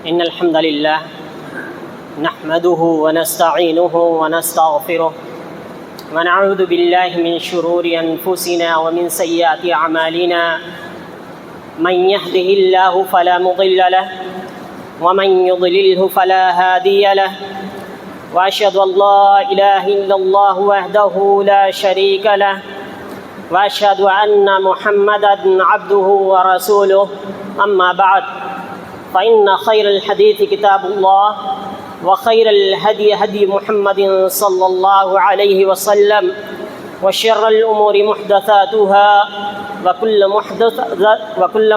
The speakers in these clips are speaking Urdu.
إن الحمد لله نحمده ونستعينه ونستغفره ونعوذ بالله من شرور أنفسنا ومن سيئات أعمالنا من يهده الله فلا مضل له ومن يضلله فلا هادي له وأشهد أن لا إله إلا الله وحده لا شريك له وأشهد أن محمدًا عبده ورسوله أما بعد فإن خير الحديث كتاب الله وخير الهدي هدي محمد صلى الله عليه وسلم وشر الأمور محدثاتها وكل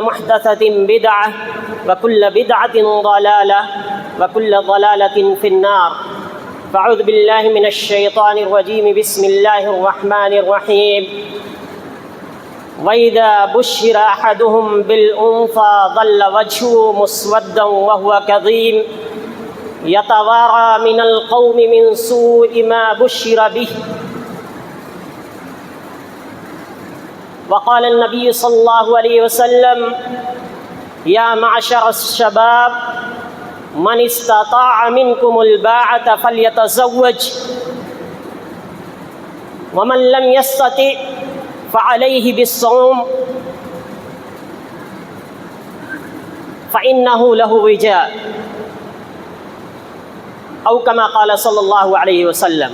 محدثة بدعة وكل بدعة ضلالة وكل ضلالة في النار فأعوذ بالله من الشيطان الرجيم بسم الله الرحمن الرحيم وَإِذَا بُشِّرَ أَحَدُهُمْ بِالْأُنثَىٰ ظَلَّ وَجْهُهُ مُسْوَدًّا وَهُوَ كَظِيمٌ يَتَوَارَىٰ مِنَ الْقَوْمِ مِنْ سُوءِ مَا بُشِّرَ بِهِ وقال النبي صلى الله عليه وسلم يا معشر الشباب من استطاع منكم الباءة فليتزوج ومن لم يستطع فعليه بالصوم فإنه له وجاء أو كما قال صلی اللہ علیہ وسلم۔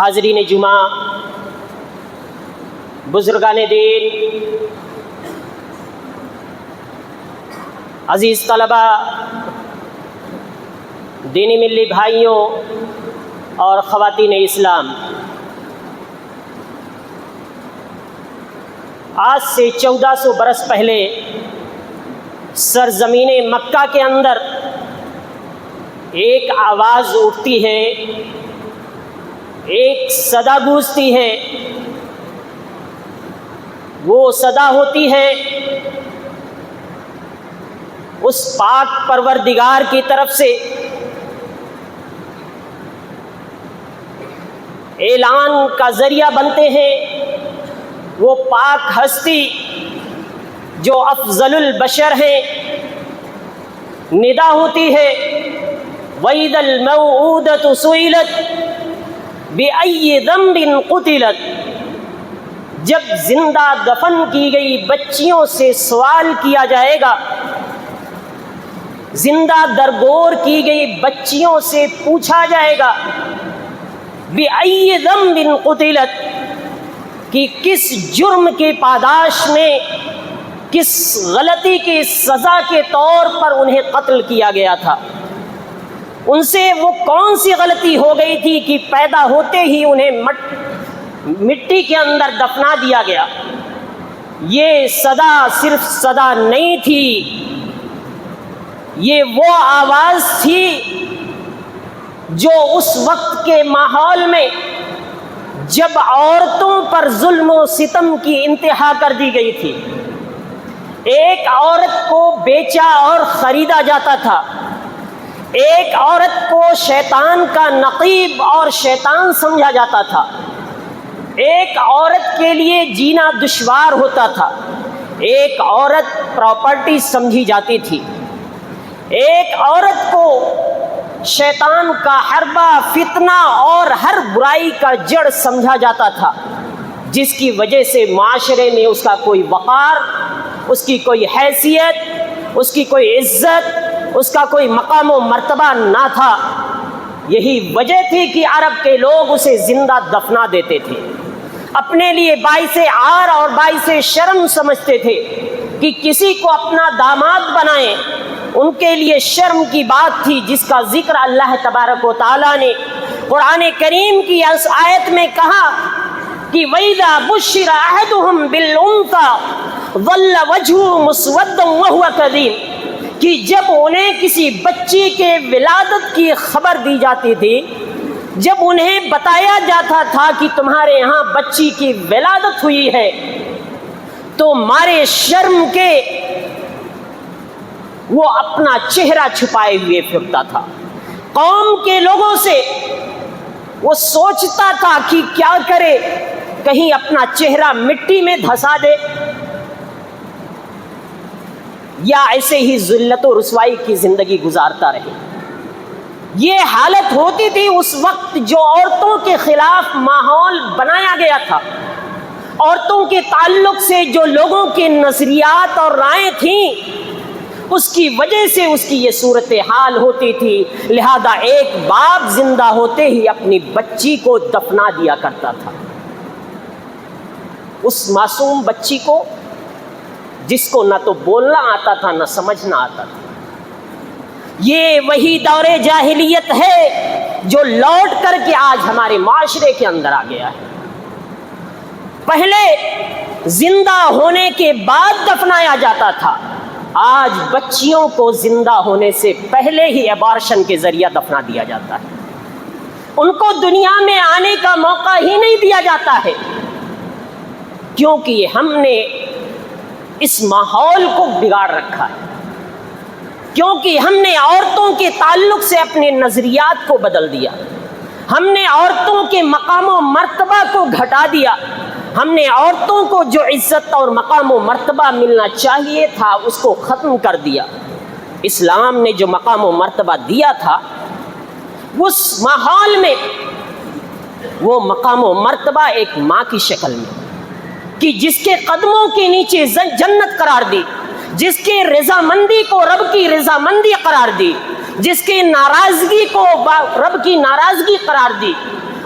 حاضرین جمعہ، بزرگان دین، عزیز طلبہ، دینی ملی بھائیوں اور خواتین اسلام، آج سے 1400 برس پہلے سرزمین مکہ کے اندر ایک آواز اٹھتی ہے، ایک صدا گونجتی ہے۔ وہ صدا ہوتی ہے اس پاک پروردگار کی طرف سے، اعلان کا ذریعہ بنتے ہیں وہ پاک ہستی جو افضل البشر ہے۔ ندا ہوتی ہے وَإِذَا الْمَوْءُودَةُ سُئِلَتْ بِأَيِّ ذَنبٍ قُتِلَتْ، جب زندہ دفن کی گئی بچیوں سے سوال کیا جائے گا، زندہ درگور کی گئی بچیوں سے پوچھا جائے گا بِأَيِّ ذَنبٍ قُتِلَتْ، کہ کس جرم کی پاداش میں، کس غلطی کی سزا کے طور پر انہیں قتل کیا گیا تھا، ان سے وہ کون سی غلطی ہو گئی تھی کہ پیدا ہوتے ہی انہیں مٹی کے اندر دفنا دیا گیا۔ یہ صدا صرف صدا نہیں تھی، یہ وہ آواز تھی جو اس وقت کے ماحول میں جب عورتوں پر ظلم و ستم کی انتہا کر دی گئی تھی، ایک عورت کو بیچا اور خریدا جاتا تھا، ایک عورت کو شیطان کا نقیب اور شیطان سمجھا جاتا تھا، ایک عورت کے لیے جینا دشوار ہوتا تھا، ایک عورت پراپرٹی سمجھی جاتی تھی، ایک عورت کو شیطان کا حربہ، فتنہ اور ہر برائی کا جڑ سمجھا جاتا تھا، جس کی وجہ سے معاشرے میں اس کا کوئی وقار، اس کی کوئی حیثیت، اس کی کوئی عزت، اس کا کوئی مقام و مرتبہ نہ تھا۔ یہی وجہ تھی کہ عرب کے لوگ اسے زندہ دفنا دیتے تھے، اپنے لیے باعث عار اور باعث شرم سمجھتے تھے کہ کسی کو اپنا داماد بنائیں۔ ان کے لیے شرم کی بات تھی، جس کا ذکر اللہ تبارک و تعالیٰ نے قرآن کریم کی اس آیت میں کہا کہ وَإِذَا بُشِّرَ أَحَدُهُمْ بِالْأُنثَىٰ ظَلَّ وَجْهُهُ مُسْوَدًّا وَهُوَ كَظِيمٌ، کہ جب انہیں کسی بچی کے ولادت کی خبر دی جاتی تھی، جب انہیں بتایا جاتا تھا کہ تمہارے یہاں بچی کی ولادت ہوئی ہے، تو مارے شرم کے وہ اپنا چہرہ چھپائے ہوئے پھرتا تھا۔ قوم کے لوگوں سے وہ سوچتا تھا کہ کیا کرے، کہیں اپنا چہرہ مٹی میں دھسا دے، یا ایسے ہی ذلت و رسوائی کی زندگی گزارتا رہے۔ یہ حالت ہوتی تھی اس وقت جو عورتوں کے خلاف ماحول بنایا گیا تھا، عورتوں کے تعلق سے جو لوگوں کے نظریات اور رائے تھیں، اس کی وجہ سے اس کی یہ صورتحال ہوتی تھی۔ لہذا ایک باپ زندہ ہوتے ہی اپنی بچی کو دفنا دیا کرتا تھا، اس معصوم بچی کو جس کو نہ تو بولنا آتا تھا نہ سمجھنا آتا تھا۔ یہ وہی دور جاہلیت ہے جو لوٹ کر کے آج ہمارے معاشرے کے اندر آ گیا ہے۔ پہلے زندہ ہونے کے بعد دفنایا جاتا تھا، آج بچیوں کو زندہ ہونے سے پہلے ہی ابارشن کے ذریعہ دفنا دیا جاتا ہے، ان کو دنیا میں آنے کا موقع ہی نہیں دیا جاتا ہے، کیونکہ ہم نے اس ماحول کو بگاڑ رکھا ہے، کیونکہ ہم نے عورتوں کے تعلق سے اپنے نظریات کو بدل دیا، ہم نے عورتوں کے مقام و مرتبہ کو گھٹا دیا، ہم نے عورتوں کو جو عزت اور مقام و مرتبہ ملنا چاہیے تھا اس کو ختم کر دیا۔ اسلام نے جو مقام و مرتبہ دیا تھا اس ماحول میں وہ مقام و مرتبہ ایک ماں کی شکل میں کہ جس کے قدموں کے نیچے جنت قرار دی، جس کی رضامندی کو رب کی رضامندی قرار دی، جس کی ناراضگی کو رب کی ناراضگی قرار دی۔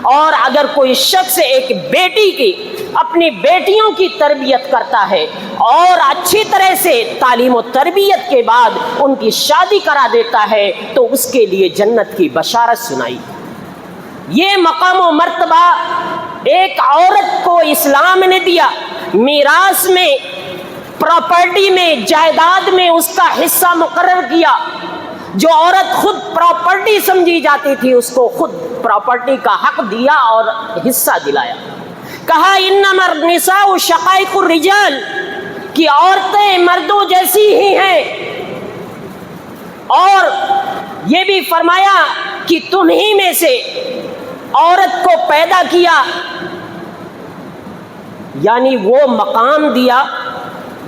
اور اگر کوئی شخص ایک بیٹی کی اپنی بیٹیوں کی تربیت کرتا ہے اور اچھی طرح سے تعلیم و تربیت کے بعد ان کی شادی کرا دیتا ہے تو اس کے لیے جنت کی بشارت سنائی۔ یہ مقام و مرتبہ ایک عورت کو اسلام نے دیا، میراث میں، پراپرٹی میں، جائیداد میں اس کا حصہ مقرر کیا۔ جو عورت خود پراپرٹی سمجھی جاتی تھی اس کو خود پراپرٹی کا حق دیا اور حصہ دلایا۔ کہا انما النساء شقائق الرجال، کہ عورتیں مردوں جیسی ہی ہیں، اور یہ بھی فرمایا کہ تمہیں میں سے عورت کو پیدا کیا، یعنی وہ مقام دیا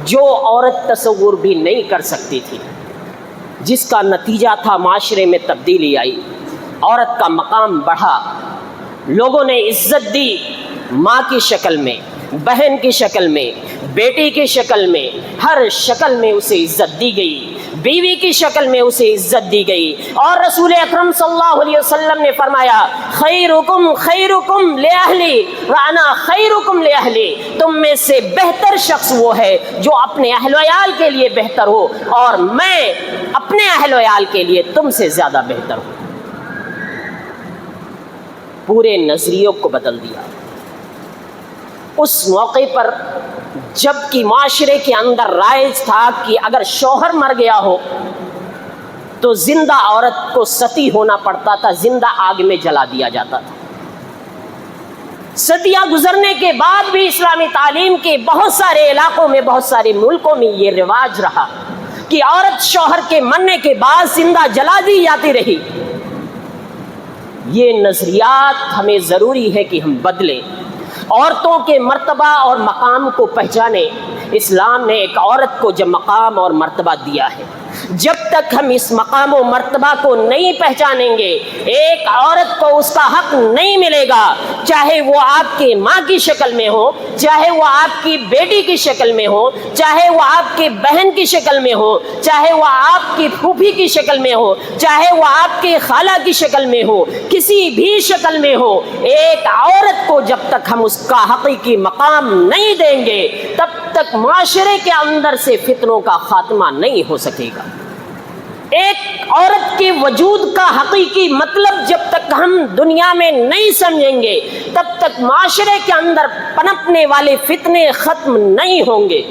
جو عورت تصور بھی نہیں کر سکتی تھی، جس کا نتیجہ تھا معاشرے میں تبدیلی آئی، عورت کا مقام بڑھا، لوگوں نے عزت دی، ماں کی شکل میں، بہن کی شکل میں، بیٹی کی شکل میں، ہر شکل میں اسے عزت دی گئی، بیوی کی شکل میں اسے عزت دی گئی۔ اور رسول اکرم صلی اللہ علیہ وسلم نے فرمایا خیرکم خیرکم لأہلی وانا خیرکم لأہلی، تم میں سے بہتر شخص وہ ہے جو اپنے اہل وعیال کے لیے بہتر ہو اور میں اپنے اہل وعیال کے لیے تم سے زیادہ بہتر ہوں۔ پورے نظریوں کو بدل دیا۔ اس موقع پر جب کہ معاشرے کے اندر رائج تھا کہ اگر شوہر مر گیا ہو تو زندہ عورت کو ستی ہونا پڑتا تھا، زندہ آگ میں جلا دیا جاتا تھا۔ صدیاں گزرنے کے بعد بھی اسلامی تعلیم کے بہت سارے علاقوں میں، بہت سارے ملکوں میں یہ رواج رہا کہ عورت شوہر کے مرنے کے بعد زندہ جلا دی جاتی رہی۔ یہ نظریات ہمیں ضروری ہے کہ ہم بدلیں، عورتوں کے مرتبہ اور مقام کو پہچانیں۔ اسلام نے ایک عورت کو جب مقام اور مرتبہ دیا ہے، جب تک ہم اس مقام و مرتبہ کو نہیں پہچانیں گے ایک عورت کو اس کا حق نہیں ملے گا، چاہے وہ آپ کی ماں کی شکل میں ہو، چاہے وہ آپ کی بیٹی کی شکل میں ہو، چاہے وہ آپ کی بہن کی شکل میں ہو، چاہے وہ آپ کی پھوپھی کی شکل میں ہو، چاہے وہ آپ کی خالہ کی شکل میں ہو، کسی بھی شکل میں ہو، ایک عورت کو جب تک ہم اس کا حقیقی مقام نہیں دیں گے تب تک معاشرے کے اندر سے فتنوں کا خاتمہ نہیں ہو سکے گا۔ ایک عورت کے وجود کا حقیقی مطلب جب تک ہم دنیا میں نہیں سمجھیں گے تب تک معاشرے کے اندر پنپنے والے فتنے ختم نہیں ہوں گے۔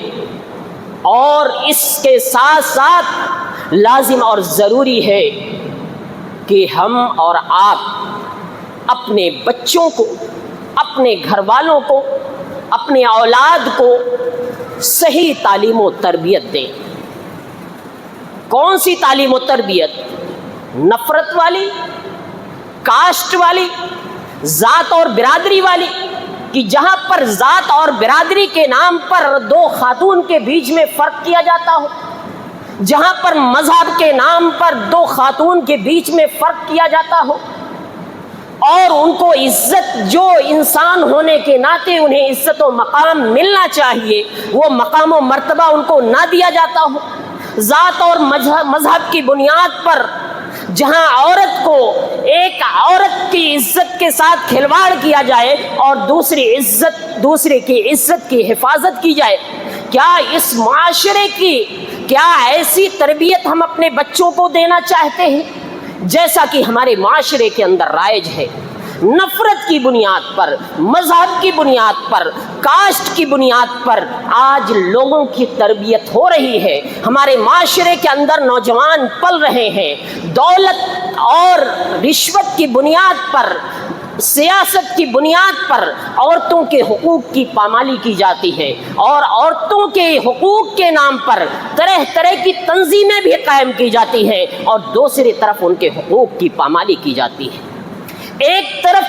اور اس کے ساتھ ساتھ لازم اور ضروری ہے کہ ہم اور آپ اپنے بچوں کو، اپنے گھر والوں کو، اپنے اولاد کو صحیح تعلیم و تربیت دیں۔ کون سی تعلیم و تربیت؟ نفرت والی، کاسٹ والی، ذات اور برادری والی، کہ جہاں پر ذات اور برادری کے نام پر دو خاتون کے بیچ میں فرق کیا جاتا ہو، جہاں پر مذہب کے نام پر دو خاتون کے بیچ میں فرق کیا جاتا ہو اور ان کو عزت جو انسان ہونے کے ناطے انہیں عزت و مقام ملنا چاہیے وہ مقام و مرتبہ ان کو نہ دیا جاتا ہو، ذات اور مذہب کی بنیاد پر جہاں عورت کو ایک عورت کی عزت کے ساتھ کھلواڑ کیا جائے اور دوسرے کی عزت کی حفاظت کی جائے، کیا اس معاشرے کی کیا ایسی تربیت ہم اپنے بچوں کو دینا چاہتے ہیں جیسا کہ ہمارے معاشرے کے اندر رائج ہے؟ نفرت کی بنیاد پر، مذہب کی بنیاد پر، کاسٹ کی بنیاد پر آج لوگوں کی تربیت ہو رہی ہے، ہمارے معاشرے کے اندر نوجوان پل رہے ہیں، دولت اور رشوت کی بنیاد پر، سیاست کی بنیاد پر عورتوں کے حقوق کی پامالی کی جاتی ہے اور عورتوں کے حقوق کے نام پر طرح طرح کی تنظیمیں بھی قائم کی جاتی ہیں اور دوسری طرف ان کے حقوق کی پامالی کی جاتی ہے۔ ایک طرف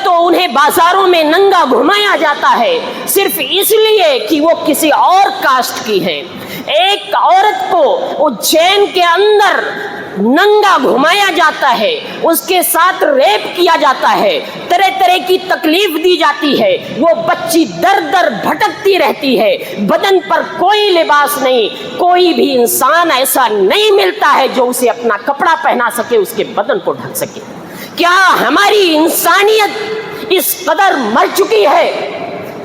تو انہیں بازاروں میں ننگا گھمایا جاتا ہے صرف اس لیے کہ وہ کسی اور کاسٹ کی ہے، ایک عورت کو اجین کے اندر ننگا گھمایا جاتا ہے، اس کے ساتھ ریپ کیا جاتا ہے، طرح طرح کی تکلیف دی جاتی ہے، وہ بچی در در بھٹکتی رہتی ہے، بدن پر کوئی لباس نہیں، کوئی بھی انسان ایسا نہیں ملتا ہے جو اسے اپنا کپڑا پہنا سکے، اس کے بدن کو ڈھک سکے۔ کیا ہماری انسانیت اس قدر مر چکی ہے؟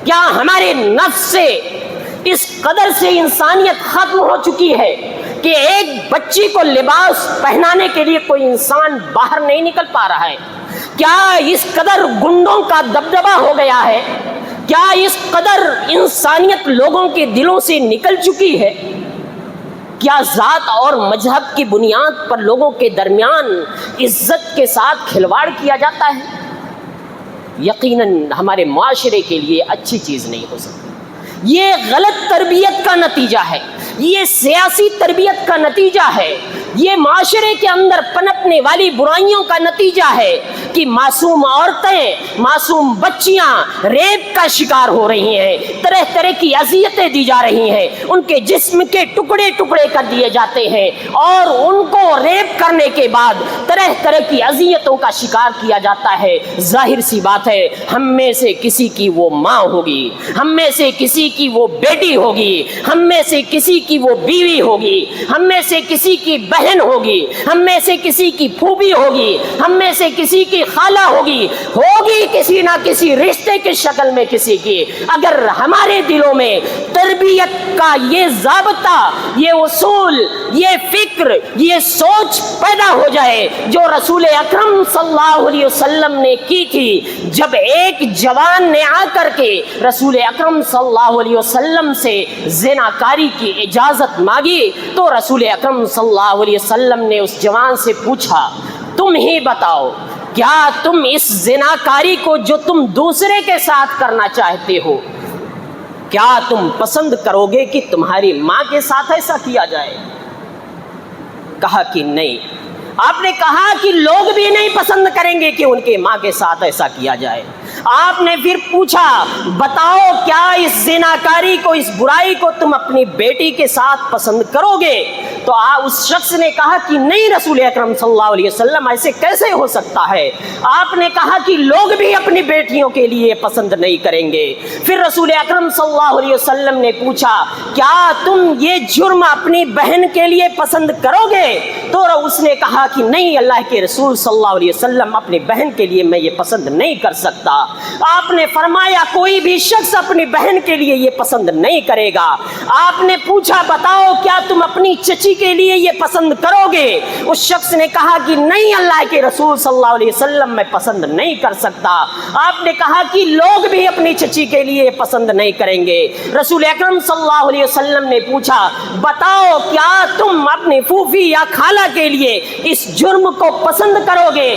کیا ہمارے نفس سے اس قدر سے انسانیت ختم ہو چکی ہے کہ ایک بچی کو لباس پہنانے کے لیے کوئی انسان باہر نہیں نکل پا رہا ہے؟ کیا اس قدر گنڈوں کا دبدبہ ہو گیا ہے؟ کیا اس قدر انسانیت لوگوں کے دلوں سے نکل چکی ہے؟ کیا ذات اور مذہب کی بنیاد پر لوگوں کے درمیان عزت کے ساتھ کھلواڑ کیا جاتا ہے؟ یقیناً ہمارے معاشرے کے لیے اچھی چیز نہیں ہو سکتی۔ یہ غلط تربیت کا نتیجہ ہے، یہ سیاسی تربیت کا نتیجہ ہے، یہ معاشرے کے اندر پنپنے والی برائیوں کا نتیجہ ہے کہ معصوم عورتیں، معصوم بچیاں ریپ کا شکار ہو رہی ہیں، طرح طرح کی اذیتیں دی جا رہی ہیں، ان کے جسم کے ٹکڑے ٹکڑے کر دیے جاتے ہیں اور ان کو ریپ کرنے کے بعد طرح طرح کی اذیتوں کا شکار کیا جاتا ہے۔ ظاہر سی بات ہے ہم میں سے کسی کی وہ ماں ہوگی، ہم میں سے کسی کی وہ بیٹی ہوگی، ہم میں سے کسی کی وہ بیوی ہوگی، ہم میں سے کسی کی بہن ہوگی، ہم میں سے کسی کی پھوپھی ہوگی، ہم میں سے کسی کی خالہ ہوگی کسی نہ کسی رشتے کی شکل میں کسی کی۔ اگر ہمارے دلوں میں تربیت کا یہ ضابطہ، یہ اصول، یہ فکر، یہ سوچ پیدا ہو جائے جو رسول اکرم صلی اللہ علیہ وسلم نے کی تھی، جب ایک جوان نے آ کر کے رسول اکرم صلی اللہ علیہ وسلم سے زناکاری کی اجازت مانگی تو رسول اکرم صلی اللہ علیہ وسلم نے اس جوان سے پوچھا، تم ہی بتاؤ کیا تم اس زناکاری کو جو تم دوسرے کے ساتھ کرنا چاہتے ہو، کیا تم پسند کرو گے کہ تمہاری ماں کے ساتھ ایسا کیا جائے؟ کہا کہ نہیں۔ آپ نے کہا کہ لوگ بھی نہیں پسند کریں گے کہ ان کے ماں کے ساتھ ایسا کیا جائے۔ آپ نے پھر پوچھا، بتاؤ کیا اس زناکاری کو، اس برائی کو تم اپنی بیٹی کے ساتھ پسند کرو گے؟ تو اس شخص نے کہا کہ نہیں رسول اکرم صلی اللہ علیہ وسلم، ایسے کیسے ہو سکتا ہے؟ آپ نے کہا کہ لوگ بھی اپنی بیٹیوں کے لیے پسند نہیں کریں گے۔ پھر رسول اکرم صلی اللہ علیہ وسلم نے پوچھا، کیا تم یہ جرم اپنی بہن کے لیے پسند کرو گے؟ تو اس نے کہا کہ نہیں اللہ کے رسول صلی اللہ علیہ وسلم، اپنی بہن کے لیے میں یہ پسند نہیں کر سکتا۔ آپ نے فرمایا کوئی بھی شخص اپنی بہن کے لیے یہ پسند نہیں کرے گا۔ آپ نے پوچھا بتاؤ کیا تم اپنی چچی کے لیے یہ پسند کرو گے؟ اس شخص نے کہا کہ نہیں اللہ کے رسول صلی اللہ علیہ وسلم، میں پسند نہیں کر سکتا۔ آپ نے کہا کہ لوگ بھی اپنی چچی کے لیے پسند نہیں کریں گے۔ رسول اکرم صلی اللہ علیہ وسلم نے پوچھا بتاؤ کیا تم اپنی پھوپھی یا خالہ کے لیے اس جرم کو پسند کرو گے؟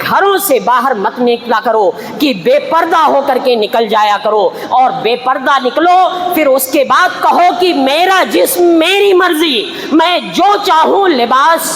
گھروں سے باہر مت نکلا کرو کہ بے پردہ ہو کر کے نکل جایا کرو، اور بے پردہ نکلو پھر اس کے بعد کہو کہ میرا جسم میری مرضی، میں جو چاہوں لباس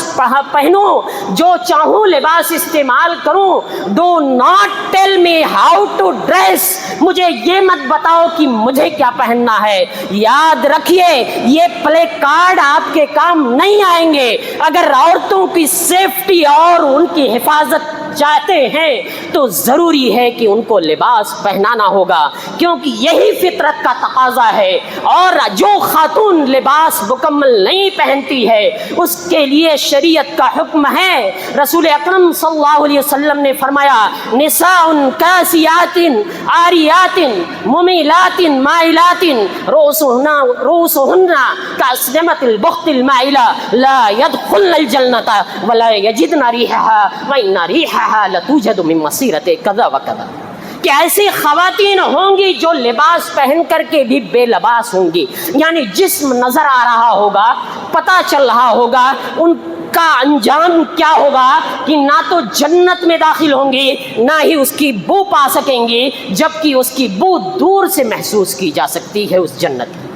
پہنوں، جو چاہوں لباس استعمال کروں. Do not tell me how to dress, مجھے یہ مت بتاؤ کہ مجھے کیا پہننا ہے. یاد رکھیے یہ پلے کارڈ آپ کے کام نہیں آئیں گے. اگر عورتوں کی سیفٹی اور ان کی حفاظت چاہتے ہیں تو ضروری ہے کہ ان کو لباس پہنانا ہوگا، کیونکہ یہی فطرت کا تقاضا ہے. اور جو خاتون لباس مکمل نہیں پہنتی ہے اس کے لیے شریعت کا حکم ہے. رسول اکرم صلی اللہ علیہ وسلم نے فرمایا نساء کاسیات عاریات ممیلات مائلات رؤوسهن کاسنمة البخت المائلة لا يدخلن الجنة ولا يجدن ريحها وإن ريحها لتوجد من مسيرة كذا وكذا. کہ ایسی خواتین ہوں گی جو لباس پہن کر کے بھی بے لباس ہوں گی، یعنی جسم نظر آ رہا ہوگا، پتہ چل رہا ہوگا، ان کا انجام کیا ہوگا کہ نہ تو جنت میں داخل ہوں گی نہ ہی اس کی بو پا سکیں گی، جبکہ اس کی بو دور سے محسوس کی جا سکتی ہے اس جنت کی.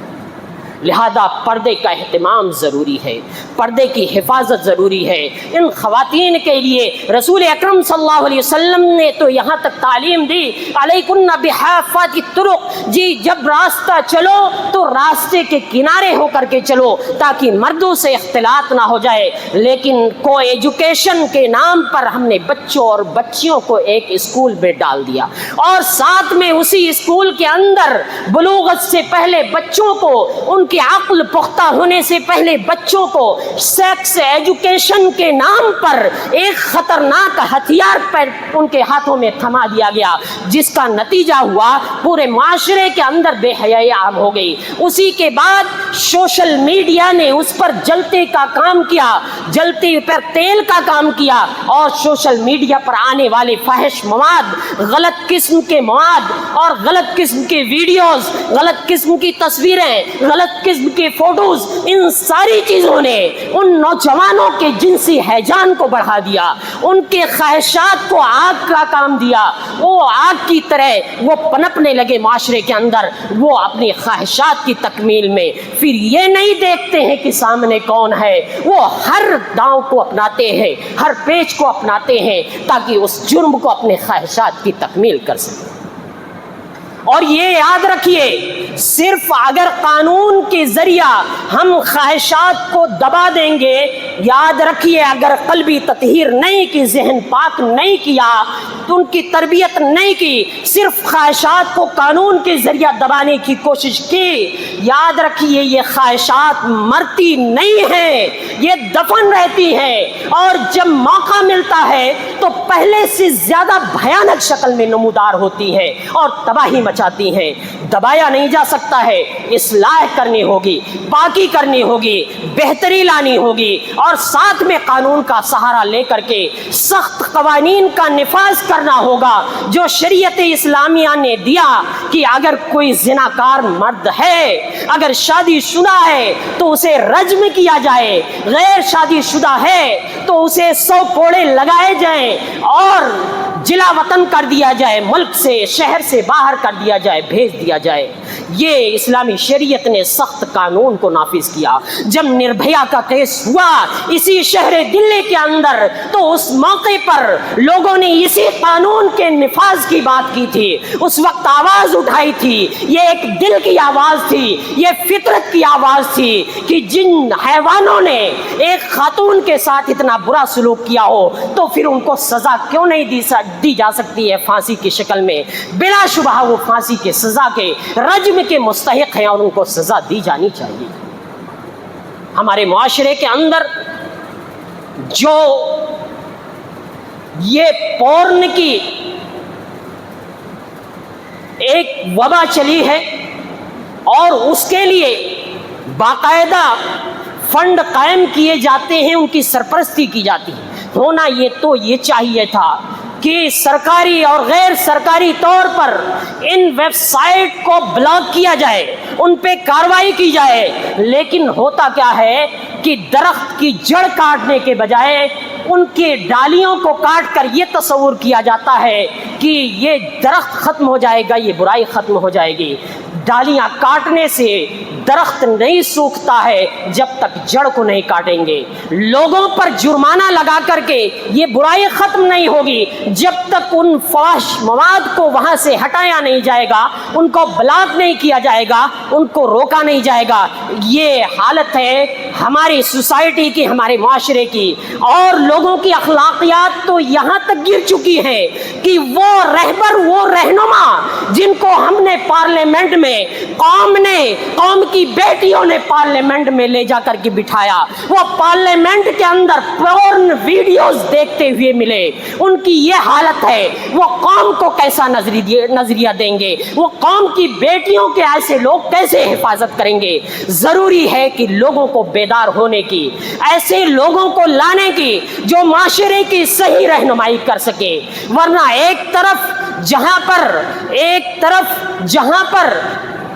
لہذا پردے کا اہتمام ضروری ہے، پردے کی حفاظت ضروری ہے. ان خواتین کے لیے رسول اکرم صلی اللہ علیہ وسلم نے تو یہاں تک تعلیم دی علیکن بحافات الطرق، جی جب راستہ چلو تو راستے کے کنارے ہو کر کے چلو تاکہ مردوں سے اختلاط نہ ہو جائے. لیکن کو ایجوکیشن کے نام پر ہم نے بچوں اور بچیوں کو ایک اسکول میں ڈال دیا، اور ساتھ میں اسی اسکول کے اندر بلوغت سے پہلے بچوں کو، ان کی عقل پختہ ہونے سے پہلے بچوں کو سیکس ایجوکیشن کے نام پر ایک خطرناک ہتھیار پر ان کے ہاتھوں میں تھما دیا گیا، جس کا نتیجہ ہوا پورے معاشرے کے اندر بے حیائی عام ہو گئی. اسی کے بعد سوشل میڈیا نے اس پر جلتے کا کام کیا، جلتے پر تیل کا کام کیا، اور سوشل میڈیا پر آنے والے فاحش مواد، غلط قسم کے مواد اور غلط قسم کے ویڈیوز، غلط قسم کی تصویریں، غلط قسم کے فوٹوز، ان ساری چیزوں نے ان نوجوانوں کے جنسی ہیجان کو بڑھا دیا، ان کے خواہشات کو آگ کا کام دیا. وہ آگ کی طرح وہ پنپنے لگے معاشرے کے اندر، وہ اپنی خواہشات کی تکمیل میں. پھر یہ نہیں دیکھتے ہیں کہ سامنے کون ہے، وہ ہر داؤں کو اپناتے ہیں، ہر پیچ کو اپناتے ہیں تاکہ اس جرم کو اپنے خواہشات کی تکمیل کر سکیں. اور یہ یاد رکھیے صرف اگر قانون کے ذریعہ ہم خواہشات کو دبا دیں گے، یاد رکھیے اگر قلبی تطہیر نہیں کی، ذہن پاک نہیں کیا، تو ان کی تربیت نہیں کی، صرف خواہشات کو قانون کے ذریعہ دبانے کی کوشش کی، یاد رکھیے یہ خواہشات مرتی نہیں ہیں، یہ دفن رہتی ہیں، اور جب موقع ملتا ہے تو پہلے سے زیادہ بھیانک شکل میں نمودار ہوتی ہے اور تباہی مچاتی ہیں. دبایا نہیں جا سکتا ہے، اصلاح کرنی ہوگی، پاکی کرنی ہوگی، بہتری لانی ہوگی، اور ساتھ میں قانون کا سہارا لے کر کے سخت قوانین کا نفاذ کرنا ہوگا جو شریعت اسلامیہ نے دیا کہ اگر کوئی زناکار مرد ہے، اگر شادی شدہ ہے تو اسے رجم کیا جائے، غیر شادی شدہ ہے تو اسے 100 کوڑے لگائے جائیں اور جلا وطن کر دیا جائے، ملک سے شہر سے باہر کر دیا جائے، بھیج دیا جائے. یہ اسلامی شریعت نے سخت قانون کو نافذ کیا. جب نربھیا کا کیس ہوا اسی شہر دلی کے اندر تو اس موقع پر لوگوں نے اسی قانون کے نفاذ کی بات کی تھی، اس وقت آواز اٹھائی تھی. یہ ایک دل کی آواز تھی، یہ فطرت کی آواز تھی کہ جن حیوانوں نے ایک خاتون کے ساتھ اتنا برا سلوک کیا ہو تو پھر ان کو سزا کیوں نہیں دی جا سکتی ہے پھانسی کی شکل میں. بلا شبہ وہ پھانسی کے سزا کے، رجم کے مستحق ہیں اور ان کو سزا دی جانی چاہیے. ہمارے معاشرے کے اندر جو یہ پورن کی ایک وبا چلی ہے اور اس کے لیے باقاعدہ فنڈ قائم کیے جاتے ہیں، ان کی سرپرستی کی جاتی ہے. ہونا یہ چاہیے تھا کہ سرکاری اور غیر سرکاری طور پر ان ویب سائٹ کو بلاک کیا جائے، ان پہ کارروائی کی جائے. لیکن ہوتا کیا ہے کہ درخت کی جڑ کاٹنے کے بجائے ان کے ڈالیوں کو کاٹ کر یہ تصور کیا جاتا ہے کہ یہ درخت ختم ہو جائے گا، یہ برائی ختم ہو جائے گی۔ ڈالیاں کاٹنے سے درخت نہیں سوکھتا ہے جب تک جڑ کو نہیں کاٹیں گے۔ لوگوں پر جرمانہ لگا کر کے یہ برائی ختم نہیں ہوگی جب تک ان فحش مواد کو وہاں سے ہٹایا نہیں جائے گا، ان کو بلاک نہیں کیا جائے گا، ان کو روکا نہیں جائے گا۔ یہ حالت ہے ہماری سوسائٹی کی، ہمارے معاشرے کی، اور لوگوں کی اخلاقیات تو یہاں تک گر چکی ہے کہ وہ رہبر، وہ رہنما جن کو ہم نے پارلیمنٹ میں، قوم کی بیٹیوں نے پارلیمنٹ میں لے جا کر کے بٹھایا، وہ پارلیمنٹ کے اندر پورن ویڈیوز دیکھتے ہوئے ملے۔ ان کی یہ حالت ہے، وہ قوم کو کیسا نظریہ دیں گے؟ وہ قوم کی بیٹیوں کے ایسے لوگ کیسے حفاظت کریں گے؟ ضروری ہے کہ لوگوں کو بیدار ہونے کی، ایسے لوگوں کو لانے کی جو معاشرے کی صحیح رہنمائی کر سکے، ورنہ ایک طرف جہاں پر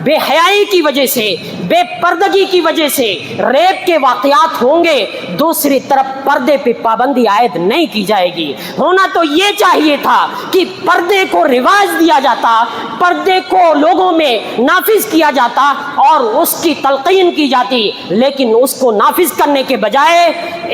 بے حیائی کی وجہ سے، بے پردگی کی وجہ سے ریپ کے واقعات ہوں گے، دوسری طرف پردے پہ پابندی عائد نہیں کی جائے گی۔ ہونا تو یہ چاہیے تھا کہ پردے کو رواج دیا جاتا، پردے کو لوگوں میں نافذ کیا جاتا اور اس کی تلقین کی جاتی، لیکن اس کو نافذ کرنے کے بجائے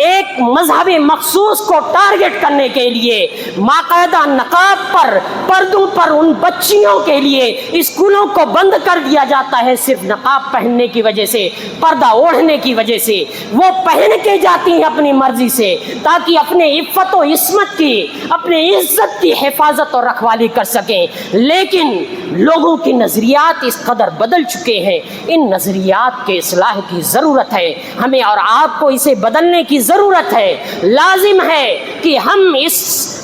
ایک مذہب مخصوص کو ٹارگٹ کرنے کے لیے باقاعدہ نقاب پر، پردوں پر ان بچیوں کے لیے اسکولوں کو بند کر دیا جاتا ہے، صرف نقاب پہننے کی وجہ سے، پردہ اوڑھنے کی وجہ سے۔ وہ پہن کے جاتی ہیں اپنی مرضی سے تاکہ اپنے عفت و عصمت کی، اپنے عزت کی حفاظت اور رکھوالی کر سکیں، لیکن لوگوں کے نظریات اس قدر بدل چکے ہیں۔ ان نظریات کے اصلاح کی ضرورت ہے، ہمیں اور آپ کو اسے بدلنے کی ضرورت ہے۔ لازم ہے کہ ہم اس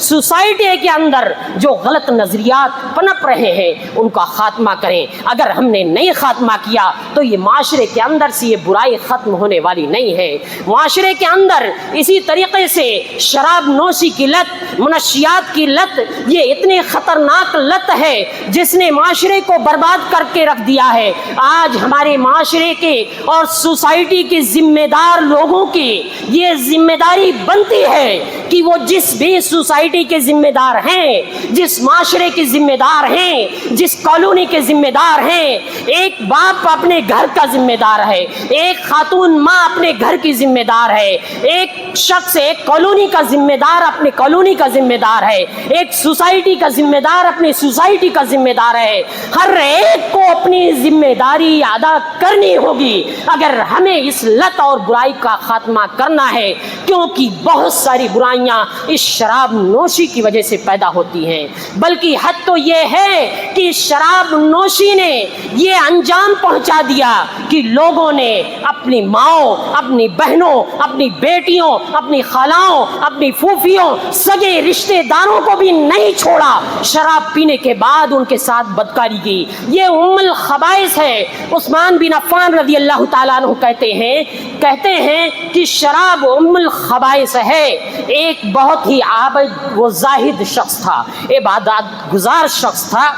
سوسائٹی کے اندر جو غلط نظریات پنپ رہے ہیں ان کا خاتمہ کریں۔ اگر ہم نے نہیں خاتمہ کیا تو یہ معاشرے کے اندر سے یہ برائی ختم ہونے والی نہیں ہے۔ معاشرے کے اندر اسی طریقے سے شراب نوشی کی لت، منشیات کی لت، یہ اتنی خطرناک لت ہے جس نے معاشرے کو برباد کر کے رکھ دیا ہے۔ آج ہمارے معاشرے کے اور سوسائٹی کے ذمہ دار لوگوں کی یہ ذمہ داری بنتی ہے کہ وہ جس بھی سوسائٹی کے ذمہ دار ہیں، جس معاشرے کے ذمہ دار ہیں، جس کالونی کے ذمہ دار ہیں، ایک باپ اپنے گھر کا ذمہ دار ہے، ایک خاتون ماں اپنے گھر کی ذمہ دار ہے، ایک شخص ایک کالونی کا ذمہ دار اپنے کالونی کا ذمہ دار ہے، ایک سوسائٹی کا ذمہ دار اپنی سوسائٹی کا ذمہ دار ہے۔ ہر ایک کو اپنی ذمہ داری ادا کرنی ہوگی اگر ہمیں اس لت اور برائی کا خاتمہ کرنا ہے، کیونکہ بہت ساری برائیاں اس شراب نوشی کی وجہ سے پیدا ہوتی ہیں۔ بلکہ حد تو یہ ہے کہ شراب نوشی نے یہ انجام پہنچا دیا کہ لوگوں نے اپنی ماؤں، اپنی بہنوں، اپنی بیٹیوں، اپنی خالاؤں، اپنی پھوپھیوں، سگے رشتے داروں کو بھی نہیں چھوڑا، شراب پینے کے بعد ان کے ساتھ بدکاری کی۔ یہ ام الخبائث ہے۔ عثمان بن عفان رضی اللہ تعالیٰ عنہ کہتے ہیں کہ شراب ام الخبائث ہے۔ ایک بہت ہی عابد و زاہد شخص تھا، عبادت گزار شخص تھا،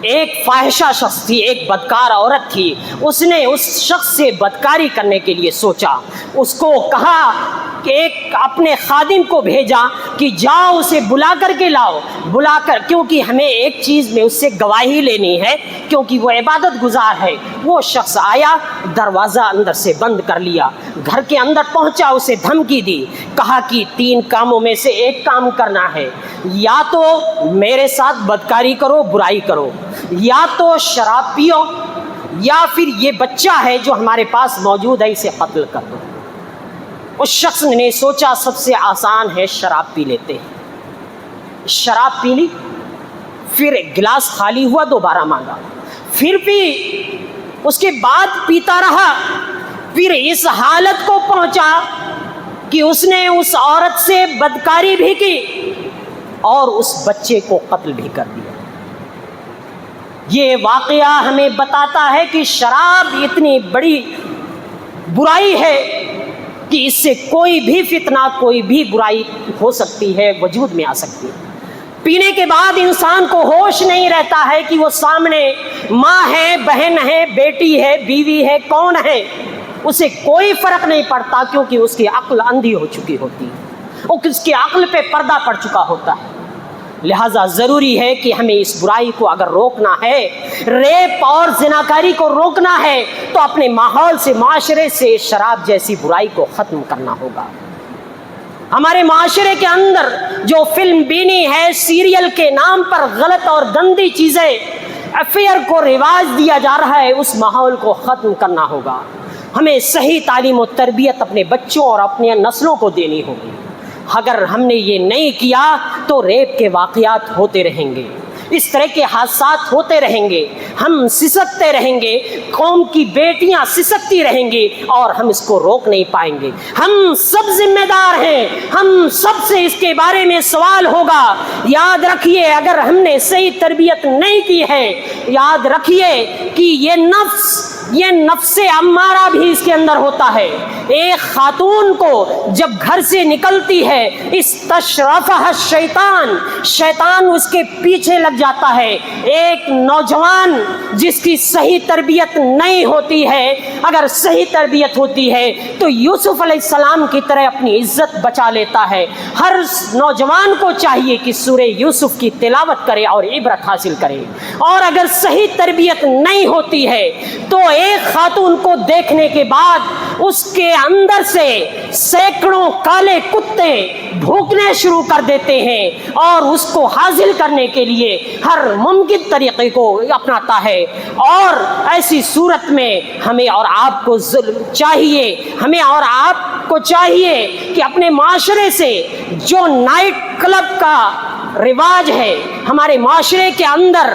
ایک فاحشہ شخص تھی، ایک بدکار عورت تھی۔ اس نے اس شخص سے بدکاری کرنے کے لیے سوچا، اس کو کہا کہ ایک اپنے خادم کو بھیجا کہ جاؤ اسے بلا کر کے لاؤ، بلا کر، کیونکہ ہمیں ایک چیز میں اس سے گواہی لینی ہے، کیونکہ وہ عبادت گزار ہے۔ وہ شخص آیا، دروازہ اندر سے بند کر لیا، گھر کے اندر پہنچا، اسے دھمکی دی، کہا کہ 3 کاموں میں سے ایک کام کرنا ہے، یا تو میرے ساتھ بدکاری کرو، برائی کرو، یا تو شراب پیو، یا پھر یہ بچہ ہے جو ہمارے پاس موجود ہے اسے قتل کر دو۔ اس شخص نے سوچا سب سے آسان ہے، شراب پی لیتے ہیں۔ شراب پی لی، پھر گلاس خالی ہوا، دوبارہ مانگا، پھر پی، اس کے بعد پیتا رہا، پھر اس حالت کو پہنچا کہ اس نے اس عورت سے بدکاری بھی کی اور اس بچے کو قتل بھی کر دیا۔ یہ واقعہ ہمیں بتاتا ہے کہ شراب اتنی بڑی برائی ہے کہ اس سے کوئی بھی فتنہ، کوئی بھی برائی ہو سکتی ہے، وجود میں آ سکتی ہے۔ پینے کے بعد انسان کو ہوش نہیں رہتا ہے کہ وہ سامنے ماں ہے، بہن ہے، بیٹی ہے، بیوی ہے، کون ہے، اسے کوئی فرق نہیں پڑتا، کیونکہ اس کی عقل اندھی ہو چکی ہوتی ہے۔ اور اس کی عقل پہ پردہ پڑ چکا ہوتا ہے۔ لہٰذا ضروری ہے کہ ہمیں اس برائی کو اگر روکنا ہے، ریپ اور زناکاری کو روکنا ہے، تو اپنے ماحول سے، معاشرے سے شراب جیسی برائی کو ختم کرنا ہوگا۔ ہمارے معاشرے کے اندر جو فلم بینی ہے، سیریل کے نام پر غلط اور گندی چیزیں، افیئر کو رواج دیا جا رہا ہے، اس ماحول کو ختم کرنا ہوگا۔ ہمیں صحیح تعلیم و تربیت اپنے بچوں اور اپنی نسلوں کو دینی ہوگی۔ اگر ہم نے یہ نہیں کیا تو ریپ کے واقعات ہوتے رہیں گے، اس طرح کے حادثات ہوتے رہیں گے، ہم سسکتے رہیں گے، قوم کی بیٹیاں سسکتی رہیں گی اور ہم اس کو روک نہیں پائیں گے۔ ہم سب ذمہ دار ہیں، ہم سب سے اس کے بارے میں سوال ہوگا۔ یاد رکھیے، اگر ہم نے صحیح تربیت نہیں کی ہے، یاد رکھیے کہ یہ نفس امارہ بھی اس کے اندر ہوتا ہے۔ ایک خاتون کو جب گھر سے نکلتی ہے، استشرفہ شیطان اس کے پیچھے لگ جاتا ہے۔ ایک نوجوان جس کی صحیح تربیت نہیں ہوتی ہے، اگر صحیح تربیت ہوتی ہے تو یوسف علیہ السلام کی طرح اپنی عزت بچا لیتا ہے۔ ہر نوجوان کو چاہیے کہ سورہ یوسف کی تلاوت کرے اور عبرت حاصل کرے۔ اور اگر صحیح تربیت نہیں ہوتی ہے تو ایک خاتون کو دیکھنے کے بعد اس کے اندر سے سینکڑوں کالے کتے بھونکنے شروع کر دیتے ہیں اور اس کو حاصل کرنے کے لیے ہر ممکن طریقے کو اپناتا ہے۔ اور ایسی صورت میں ہمیں اور آپ کو چاہیے کہ اپنے معاشرے سے جو نائٹ کلب کا رواج ہے، ہمارے معاشرے کے اندر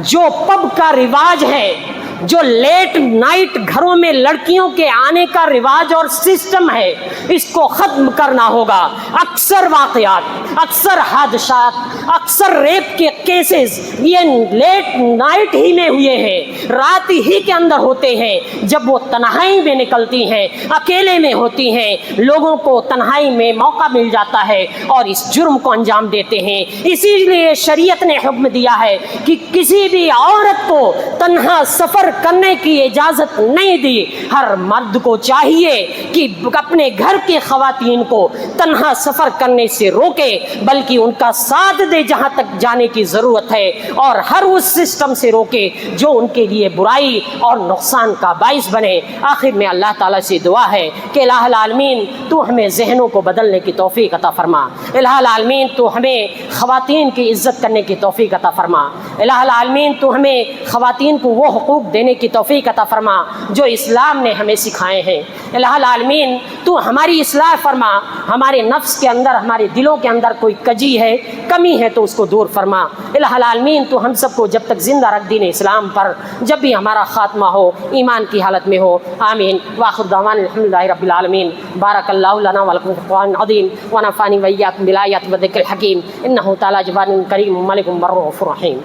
جو پب کا رواج ہے، جو لیٹ نائٹ گھروں میں لڑکیوں کے آنے کا رواج اور سسٹم ہے، اس کو ختم کرنا ہوگا۔ اکثر واقعات، اکثر حادثات، اکثر ریپ کے کیسز یہ لیٹ نائٹ ہی میں ہوئے ہیں، رات ہی کے اندر ہوتے ہیں، جب وہ تنہائی میں نکلتی ہیں، اکیلے میں ہوتی ہیں، لوگوں کو تنہائی میں موقع مل جاتا ہے اور اس جرم کو انجام دیتے ہیں۔ اسی لیے شریعت نے حکم دیا ہے کہ کسی بھی عورت کو تنہا سفر کرنے کی اجازت نہیں دی۔ ہر مرد کو چاہیے کہ اپنے گھر کے خواتین کو تنہا سفر کرنے سے روکے، بلکہ ان کا ساتھ دے جہاں تک جانے کی ضرورت ہے، اور ہر اس سسٹم سے روکے جو ان کے لیے برائی اور نقصان کا باعث بنے۔ آخر میں اللہ تعالیٰ سے دعا ہے کہ الہ العالمین تو ہمیں ذہنوں کو بدلنے کی توفیق عطا فرما۔ الہ العالمین تو ہمیں خواتین کی عزت کرنے کی توفیق عطا فرما۔ الہ العالمین تو ہمیں خواتین کو وہ حقوق دینے کی توفیق عطا فرما جو اسلام نے ہمیں سکھائے ہیں۔ الہ العالمین تو ہماری اصلاح فرما، ہمارے نفس کے اندر، ہمارے دلوں کے اندر کوئی کجی ہے، کمی ہے تو اس کو دور فرما۔ الہ العالمین تو ہم سب کو جب تک زندہ رکھ دین اسلام پر، جب بھی ہمارا خاتمہ ہو ایمان کی حالت میں ہو۔ آمین۔ وآخر دعوانا الحمدللہ رب العالمین۔ بارک اللہ لنا ولکم فی القرآن العظیم ونفعنی وإیاکم بالآیات والذکر الحکیم، انہ تعالی جواد کریم ملک رؤوف رحیم۔